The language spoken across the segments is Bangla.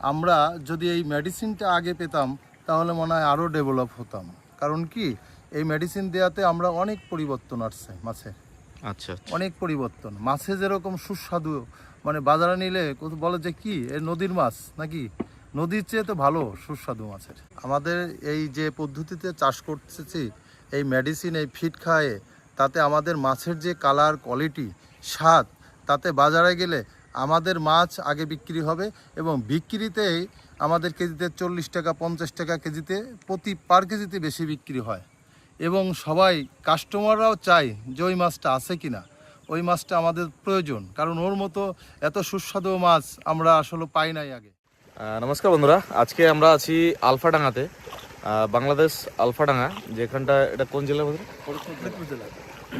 আমরা যদি এই মেডিসিনটা আগে পেতাম তাহলে মনে হয় আরও ডেভেলপ হতাম। কারণ কি, এই মেডিসিন দেওয়াতে আমরা অনেক পরিবর্তন আসছে মাছের। আচ্ছা, অনেক পরিবর্তন। মাছে যেরকম সুস্বাদু, মানে বাজারে নিলে বলে যে কি এ নদীর মাছ নাকি, নদীর চেয়ে তো ভালো সুস্বাদু মাছের। আমাদের এই যে পদ্ধতিতে চাষ করতেছি, এই মেডিসিন এই ফিড খাওয়ায়ে, তাতে আমাদের মাছের যে কালার, কোয়ালিটি, স্বাদ, তাতে বাজারে গেলে আমাদের মাছ আগে বিক্রি হবে এবং বিক্রিতেই আমাদের কেজিতে 40 টাকা 50 টাকা কেজিতে পার কেজিতে বেশি বিক্রি হয়। এবং সবাই কাস্টমাররাও চায় যে ওই মাছটা আছে কিনা, ওই মাছটা আমাদের প্রয়োজন, কারণ ওর মতো এত সুস্বাদু মাছ আমরা আসলে পাই নাই আগে। নমস্কার বন্ধুরা, আজকে আমরা আছি আলফাডাঙ্গাতে, বাংলাদেশ আলফাডাঙ্গা, যেখানটা এটা কোন জেলার মধ্যে?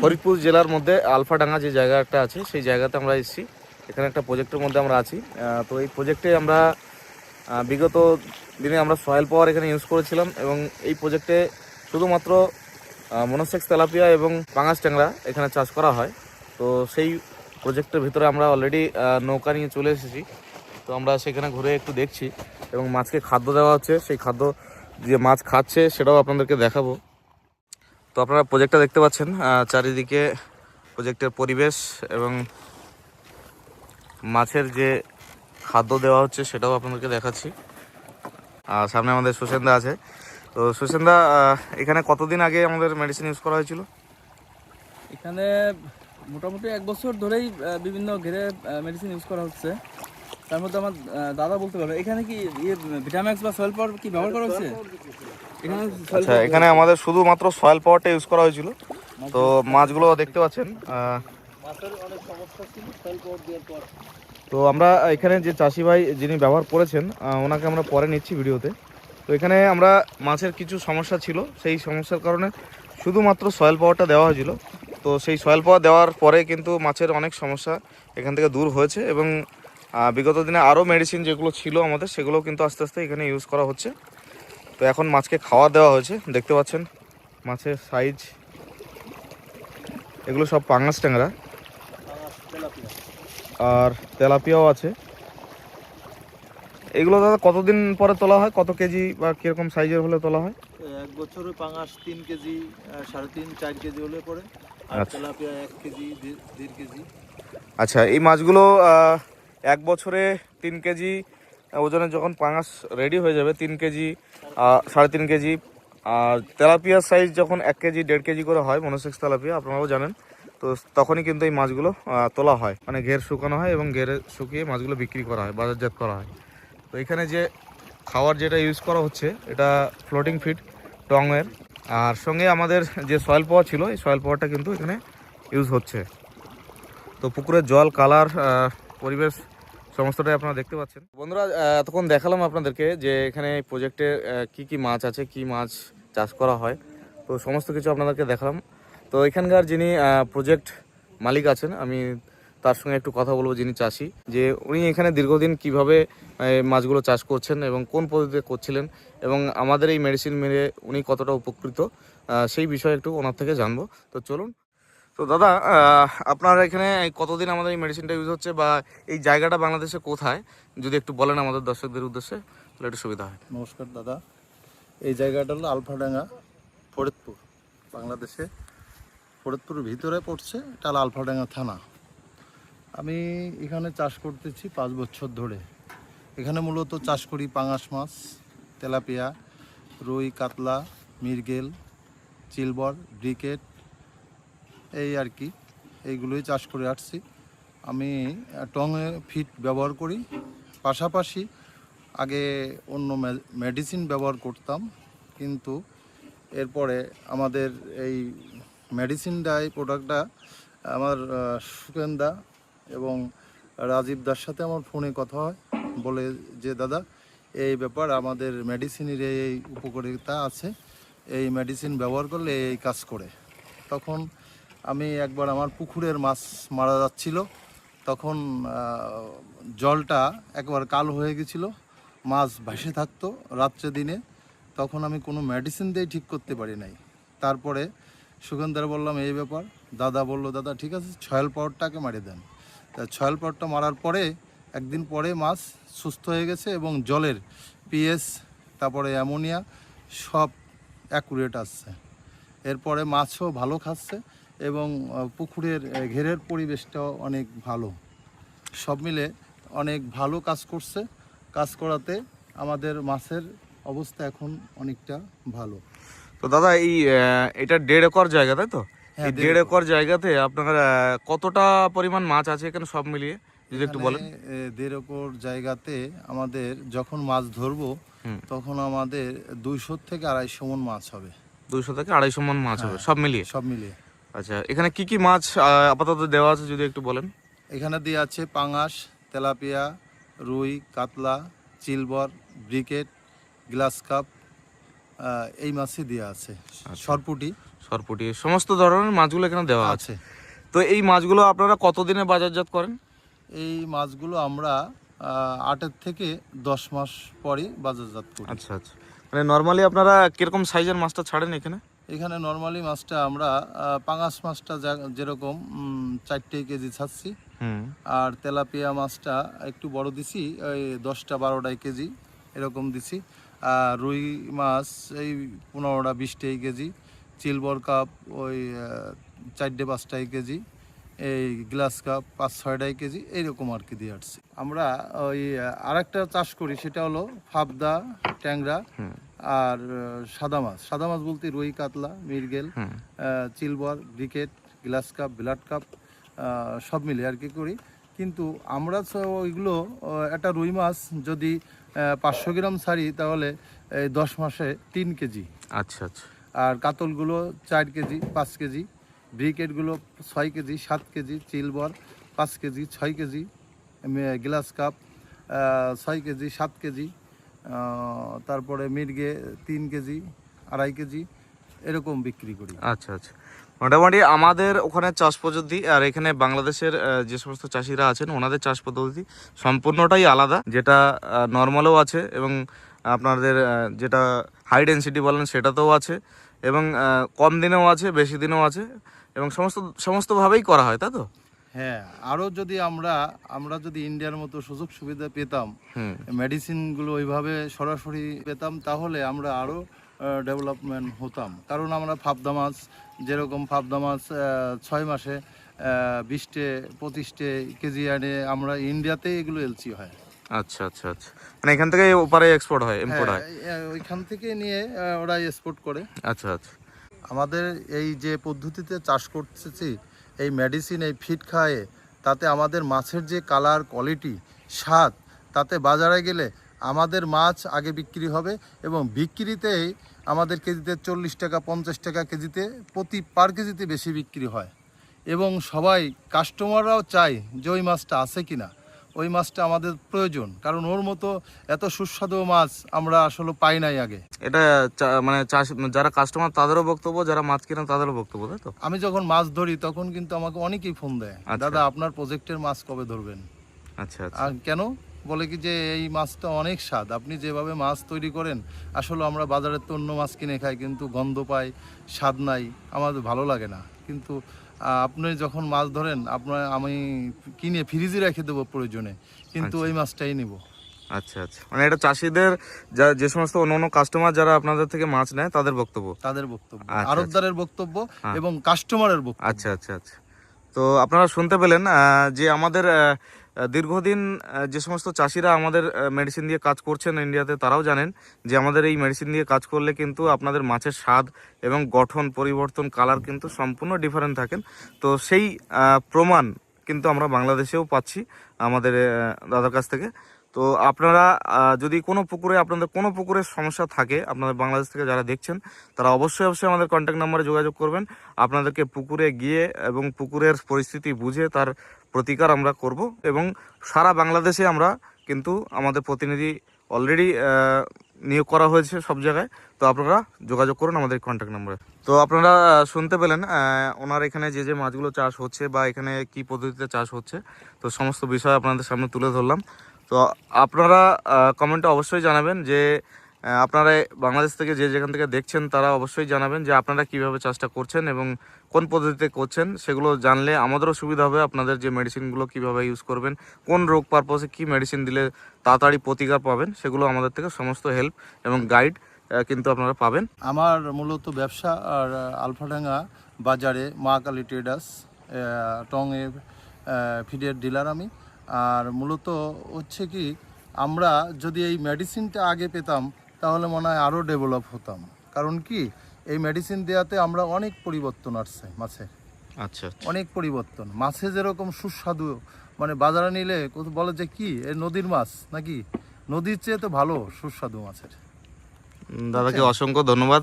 ফরিদপুর জেলার মধ্যে আলফাডাঙ্গা যে জায়গাটা আছে সেই জায়গাতে আমরা এসেছি। এখানে একটা প্রজেক্টের মধ্যে আমরা আছি। তো এই প্রজেক্টে আমরা বিগত দিনে আমরা সয়েল পাওয়ার এখানে ইউজ করেছিলাম এবং এই প্রজেক্টে শুধুমাত্র মনোসেক্স তেলাপিয়া এবং পাঙাশ ট্যাংরা এখানে চাষ করা হয়। তো সেই প্রজেক্টের ভিতরে আমরা অলরেডি নৌকা নিয়ে চলে এসেছি। তো আমরা সেখানে ঘুরে একটু দেখছি এবং মাছকে খাদ্য দেওয়া হচ্ছে, সেই খাদ্য যে মাছ খাচ্ছে সেটাও আপনাদেরকে দেখাবো। তো আপনারা প্রজেক্টটা দেখতে পাচ্ছেন, চারিদিকে প্রজেক্টের পরিবেশ এবং মাছের যে খাদ্য দেওয়া হচ্ছে সেটাও আপনাদেরকে দেখাচ্ছি। আর সামনে আমাদের সুসেনদা আছে। তো সুসেনদা, এখানে কতদিন আগে আমাদের মেডিসিন ইউজ করা হয়েছিল? এখানে মোটামুটি 1 বছর ধরেই বিভিন্ন ঘেরে মেডিসিন ইউজ করা হচ্ছে। তার মধ্যে আমার দাদা বলতে পারবে এখানে কি ভিটাম্যাক্স বা সয়েল পাওয়ার কি ব্যবহার করা হচ্ছে এখানে? আচ্ছা, এখানে আমাদের শুধুমাত্র সয়েল পাওয়ারটা ইউজ করা হয়েছিল। তো মাছগুলো দেখতে পাচ্ছেন, মাছের অনেক সমস্যা ছিল সয়েল পাওয়ার দেওয়ার পর। তো আমরা এখানে যে চাষি ভাই যিনি ব্যবহার করেছেন ওনাকে আমরা পরে নিচ্ছি ভিডিওতে। তো এখানে আমরা মাছের কিছু সমস্যা ছিল, সেই সমস্যার কারণে শুধুমাত্র সয়েল পাওয়ারটা দেওয়া হয়েছিল। তো সেই সয়েল পাওয়ার দেওয়ার পরে কিন্তু মাছের অনেক সমস্যা এখান থেকে দূর হয়েছে এবং বিগত দিনে আরও মেডিসিন যেগুলো ছিল আমাদের সেগুলো কিন্তু আস্তে আস্তে এখানে ইউজ করা হচ্ছে। তো এখন মাছকে খাওয়া দেওয়া হয়েছে, দেখতে পাচ্ছেন মাছের সাইজ, এগুলো সব পাঙাশ ট্যাংরা আর তেলাপিয়াও আছে। এগুলো দাদা কতদিন পরে তোলা হয়, কত কেজি বা কিরকম সাইজের হলে তোলা হয়? 1 বছরে পাঙাশ 3 কেজি, 3.5 4 কেজি হলে পরে, আর তেলাপিয়া 1 কেজি 1.5 কেজি। আচ্ছা, এই মাছগুলো 1 বছরে 3 কেজি ওজনে যখন পাঙাশ রেডি হয়ে যাবে, 3 কেজি 3.5 কেজি, আর তেলাপিয়ার সাইজ যখন 1 কেজি 1.5 কেজি করে হয়, মনোসেক্স তেলাপিয়া আপনারাও জানেন, তো তখনই কিন্তু এই মাছগুলো তোলা হয়, মানে ঘের শুকানো হয় এবং ঘেরে শুকিয়ে মাছগুলো বিক্রি করা হয়, বাজারজাত করা হয়। তো এখানে যে খাওয়ার যেটা ইউজ করা হচ্ছে এটা ফ্লোটিং ফিড টংয়ের, আর সঙ্গে আমাদের যে সয়েল পাওয়ার ছিল এই সয়েল পাওয়ারটা কিন্তু এখানে ইউজ হচ্ছে। তো পুকুরের জল, কালার, পরিবেশ সমস্তটাই আপনারা দেখতে পাচ্ছেন। বন্ধুরা, এতক্ষণ দেখালাম আপনাদেরকে যে এখানে এই প্রজেক্টে কি কি মাছ আছে, কি মাছ চাষ করা হয়, তো সমস্ত কিছু আপনাদেরকে দেখালাম। তো এখানকার যিনি প্রজেক্ট মালিক আছেন, আমি তার সঙ্গে একটু কথা বলবো, যিনি চাষি, যে উনি এখানে দীর্ঘদিন কিভাবে মাছগুলো চাষ করছেন এবং কোন পদ্ধতিতে করছিলেন এবং আমাদের এই মেডিসিন মেরে উনি কতটা উপকৃত, সেই বিষয়ে একটু ওনার থেকে জানবো। তো চলুন। তো দাদা, আপনার এখানে কতদিন আমাদের এই মেডিসিনটা ইউজ হচ্ছে বা এই জায়গাটা বাংলাদেশে কোথায়, যদি একটু বলেন আমাদের দর্শকদের উদ্দেশ্যে, তাহলে একটু সুবিধা হয়। নমস্কার দাদা, এই জায়গাটা হলো আলফাডাঙ্গা, ফরিদপুর, বাংলাদেশে ফরিদপুরের ভিতরে পড়ছে। এটা হলো আলফাডাঙ্গা থানা। আমি এখানে চাষ করতেছি 5 বছর ধরে। এখানে মূলত চাষ করি পাঙাশ মাছ, তেলাপিয়া, রুই, কাতলা, মৃগেল, চিলবর, ব্রিকেট, এই আর কি, এইগুলোই চাষ করে আসছি। আমি টঙে ফিড ব্যবহার করি, পাশাপাশি আগে অন্য মেডিসিন ব্যবহার করতাম, কিন্তু এরপরে আমাদের এই মেডিসিনটা, এই প্রোডাক্টটা আমার সুকেনদা এবং রাজীব দার সাথে আমার ফোনে কথা হয়, বলে যে দাদা এই ব্যাপার, আমাদের মেডিসিনের এই উপকারিতা আছে, এই মেডিসিন ব্যবহার করলে এই কাজ করে। তখন আমি একবার আমার পুকুরের মাছ মারা যাচ্ছিল, তখন জলটা একবার কালো হয়ে গেছিলো, মাছ ভাসে থাকতো রাত্রে দিনে, তখন আমি কোনো মেডিসিন দিয়ে ঠিক করতে পারি নাই। তারপরে সুগন্ধার বললাম এই ব্যাপার, দাদা বলল দাদা ঠিক আছে সয়েল পাউডারটাকে মারিয়ে দেন। তা সয়েল পাউডারটা মারার পরে একদিন পরে মাছ সুস্থ হয়ে গেছে এবং জলের পিএস তারপরে অ্যামোনিয়া সব অ্যাকুরেট আসছে। এরপরে মাছও ভালো খাচ্ছে এবং পুকুরের ঘেরের পরিবেশটাও অনেক ভালো। সব মিলে অনেক ভালো কাজ করছে। কাজ করাতে আমাদের মাছের অবস্থা এখন অনেকটা ভালো। তো দাদা এই এটা 1.5 একর জায়গা, তাই তো? হ্যাঁ, এই 1.5 1.5 একর জায়গাতে আপনার কতটা পরিমাণ মাছ আছে এখানে সব মিলিয়ে যদি একটু বলেন। 1.5 একর জায়গাতে আমাদের যখন মাছ ধরবো তখন আমাদের 200 থেকে 250 মণ মাছ হবে। 200 থেকে 250 মণ মাছ হবে সব মিলিয়ে? সব মিলিয়ে। আচ্ছা, এখানে কি কি মাছ আপাতত দেওয়া আছে যদি একটু বলেন। এখানে দিয়ে আছে পাঙাশ, তেলাপিয়া, রুই, কাতলা, চিলবর, ব্রিকেট, গ্লাস কাপ, এই মাছই দেওয়া আছে। সরপুটি সরপুটি সমস্ত ধরনের মাছগুলো এখানে দেওয়া আছে। আছে। তো এই মাছগুলো আপনারা কতদিনে বাজারজাত করেন? এই মাছগুলো আমরা 8 থেকে 10 মাস পরই বাজারজাত করি। আচ্ছা আচ্ছা, মানে নর্মালি আপনারা কিরকম সাইজের মাছটা ছাড়েন এখানে? এখানে নর্মালি মাছটা আমরা পাঙাশ মাছটা যেরকম 4 কেজি ছাড়ছি, আর তেলাপিয়া মাছটা একটু বড় দিছি, ওই 10টা 12টাই কেজি এরকম দিছি। আর রুই মাছ এই 15টা 20টাই কেজি, চিলবর কাপ ওই 4টে 5টাই কেজি, এই গ্লাস কাপ 5-6টাই কেজি, এইরকম আর কি দিয়ে আসছি। আমরা ওই আরেকটা চাষ করি, সেটা হলো ফাবদা, ট্যাংরা আর সাদা মাছ বলতে রুই, কাতলা, মৃগেল, চিলবর, ব্রিকেট, গ্লাস কাপ, ব্লাড কাপ সব মিলে আর কি করি। কিন্তু আমরা ওইগুলো একটা রুই মাছ যদি 500 গ্রাম ছাড়ি তাহলে এই 10 মাসে 3 কেজি। আচ্ছা আচ্ছা। আর কাতলগুলো 4 কেজি 5 কেজি, ব্রিকেটগুলো 6 কেজি 7 কেজি, চিলবর 5 KG 6 KG, grass carp 6 KG 7 KG, তারপরে মির্গে 3 কেজি 2.5 কেজি এরকম বিক্রি করি। আচ্ছা আচ্ছা, মোটামুটি আমাদের ওখানে চাষ পদ্ধতি আর এখানে বাংলাদেশের যে সমস্ত চাষিরা আছেন ওনাদের চাষ পদ্ধতি সম্পূর্ণটাই আলাদা। যেটা নর্মালও আছে এবং আপনাদের যেটা হাই ডেন্সিটি বলেন সেটাতেও আছে, এবং কম দিনেও আছে, বেশি দিনেও আছে, এবং সমস্তভাবেই করা হয়, তাই তো? হ্যাঁ, আরও যদি আমরা যদি ইন্ডিয়ার মতো সুযোগ সুবিধা পেতাম, মেডিসিনগুলো ওইভাবে সরাসরি পেতাম, তাহলে আমরা আরও ডেভেলপমেন্ট হতাম। কারণ আমরা ফাবদা মাছ, যেরকম ফাবদা মাছ 6 মাসে 20-25 কেজি আনে, আমরা ইন্ডিয়াতেই এগুলো এলসি হয়। আচ্ছা আচ্ছা আচ্ছা, মানে এখান থেকে ওপারে এক্সপোর্ট হয়, ইম্পোর্ট হয়? ওইখান থেকে নিয়ে ওরা এক্সপোর্ট করে। আচ্ছা আচ্ছা। আমাদের এই যে পদ্ধতিতে চাষ করতেছি, এই মেডিসিন এই ফিড খাওয়ায়ে, তাতে আমাদের মাছের যে কালার, কোয়ালিটি, স্বাদ, তাতে বাজারে গেলে আমাদের মাছ আগে বিক্রি হবে এবং বিক্রিতেই আমাদের কেজিতে 40 টাকা 50 টাকা কেজিতে পার কেজিতে বেশি বিক্রি হয়। এবং সবাই কাস্টমাররাও চায় যে ওই মাছটা আছে কিনা, ওই মাছটা আমাদের প্রয়োজন, কারণ ওর মতো এত সুস্বাদু মাছ আমরা আসলে পাই নাই আগে। এটা মানে চাষ যারা কাস্টমার তাদেরও বক্তব্য, যারা মাছ কিনেন তাদেরও বক্তব্য, তাই তো? আমি যখন মাছ ধরি তখন কিন্তু আমাকে অনেকেই ফোন দেয়, আচ্ছা। দাদা আপনার প্রজেক্টের মাছ কবে ধরবেন? আচ্ছা আচ্ছা। আর কেন বলে কি যে এই মাছটা অনেক স্বাদ, আপনি যেভাবে মাছ তৈরি করেন, আসলে আমরা বাজারের তো অন্য মাছ কিনে খাই কিন্তু গন্ধ পাই, স্বাদ নাই, আমাদের ভালো লাগে না। কিন্তু আপনি যখন মাছ ধরেন আমি কিনে ফ্রিজে রেখে দেবো প্রয়োজনে, কিন্তু ওই মাছটাই নিব। আচ্ছা আচ্ছা, মানে এটা চাষিদের যে সমস্ত অন্য কাস্টমার যারা আপনাদের থেকে মাছ নেয় তাদের বক্তব্য, আচ্ছা, আড়তদারের বক্তব্য এবং কাস্টমারের বক্তব্য। আচ্ছা আচ্ছা আচ্ছা। তো আপনারা শুনতে পেলেন যে আমাদের দীর্ঘদিন যে সমস্ত চাষিরা আমাদের মেডিসিন দিয়ে কাজ করছেন ইন্ডিয়াতে, তারাও জানেন যে আমাদের এই মেডিসিন দিয়ে কাজ করলে কিন্তু আপনাদের মাছের স্বাদ এবং গঠন পরিবর্তন, কালার কিন্তু সম্পূর্ণ ডিফারেন্ট থাকেন। তো সেই প্রমাণ কিন্তু আমরা বাংলাদেশেও পাচ্ছি আমাদের দাদার কাছ থেকে। তো আপনারা যদি আপনাদের কোনো পুকুরের সমস্যা থাকে, আপনাদের বাংলাদেশ থেকে যারা দেখছেন তারা অবশ্যই আমাদের কন্ট্যাক্ট নাম্বারে যোগাযোগ করবেন। আপনাদেরকে পুকুরে গিয়ে এবং পুকুরের পরিস্থিতি বুঝে তার প্রতিকার আমরা করব, এবং সারা বাংলাদেশে আমরা কিন্তু আমাদের প্রতিনিধি অলরেডি নিয়োগ করা হয়েছে সব জায়গায়। তো আপনারা যোগাযোগ করুন আমাদের কন্ট্যাক্ট নাম্বারে। তো আপনারা শুনতে পেলেন ওনার এখানে যে মাছগুলো চাষ হচ্ছে বা এখানে কি পদ্ধতিতে চাষ হচ্ছে, তো সমস্ত বিষয় আপনাদের সামনে তুলে ধরলাম। তো আপনারা কমেন্টে অবশ্যই জানাবেন যে আপনারা বাংলাদেশ থেকে যে যেখান থেকে দেখছেন তারা অবশ্যই জানাবেন যে আপনারা কিভাবে চাষটা করছেন এবং কোন পদ্ধতিতে করছেন, সেগুলো জানলে আমাদেরও সুবিধা হবে। আপনাদের যে মেডিসিনগুলো কিভাবে ইউজ করবেন, কোন রোগ পারপসে কী মেডিসিন দিলে তাড়াতাড়ি প্রতিকার পাবেন, সেগুলো আমাদের থেকে সমস্ত হেল্প এবং গাইড কিন্তু আপনারা পাবেন। আমার মূলত ব্যবসা আর আলফাডাঙ্গা বাজারে মা কালী ট্রেডার্স টংয়ে ফিডের ডিলার আমি। আর মূলত হচ্ছে কি, আমরা যদি এই মেডিসিনটা আগে পেতাম তাহলে মনে হয় আরও ডেভেলপ হতাম। কারণ কি, এই মেডিসিন দেওয়াতে আমরা অনেক পরিবর্তন আসছে মাছে, আচ্ছা, অনেক পরিবর্তন। মাছে যেরকম সুস্বাদু, মানে বাজারে নিলে বলে যে কি এ নদীর মাছ নাকি, নদীর চেয়ে তো ভালো সুস্বাদু মাছের। দাদাকে অসংখ্য ধন্যবাদ।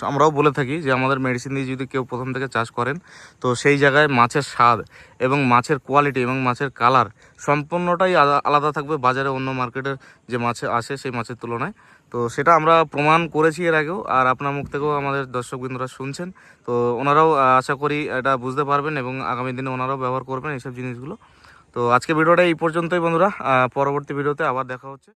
আমরাও বলে থাকি যে আমাদের মেডিসিন দিয়ে যদি কেউ প্রথম থেকে চাষ করেন, তো সেই জায়গায় মাছের স্বাদ এবং মাছের কোয়ালিটি এবং মাছের কালার সম্পূর্ণটাই আলাদা থাকবে বাজারে অন্য মার্কেটের যে মাছ আসে সেই মাছের তুলনায়। তো সেটা আমরা প্রমাণ করেছি এর আগেও, আর আপনার মুখ থেকেও আমাদের দর্শকবৃন্দরা শুনছেন। তো ওনারাও আশা করি এটা বুঝতে পারবেন এবং আগামী দিনে ওনারাও ব্যবহার করবেন এইসব জিনিসগুলো। তো আজকে ভিডিওটা এই পর্যন্তই বন্ধুরা, পরবর্তী ভিডিওতে আবার দেখা হচ্ছে।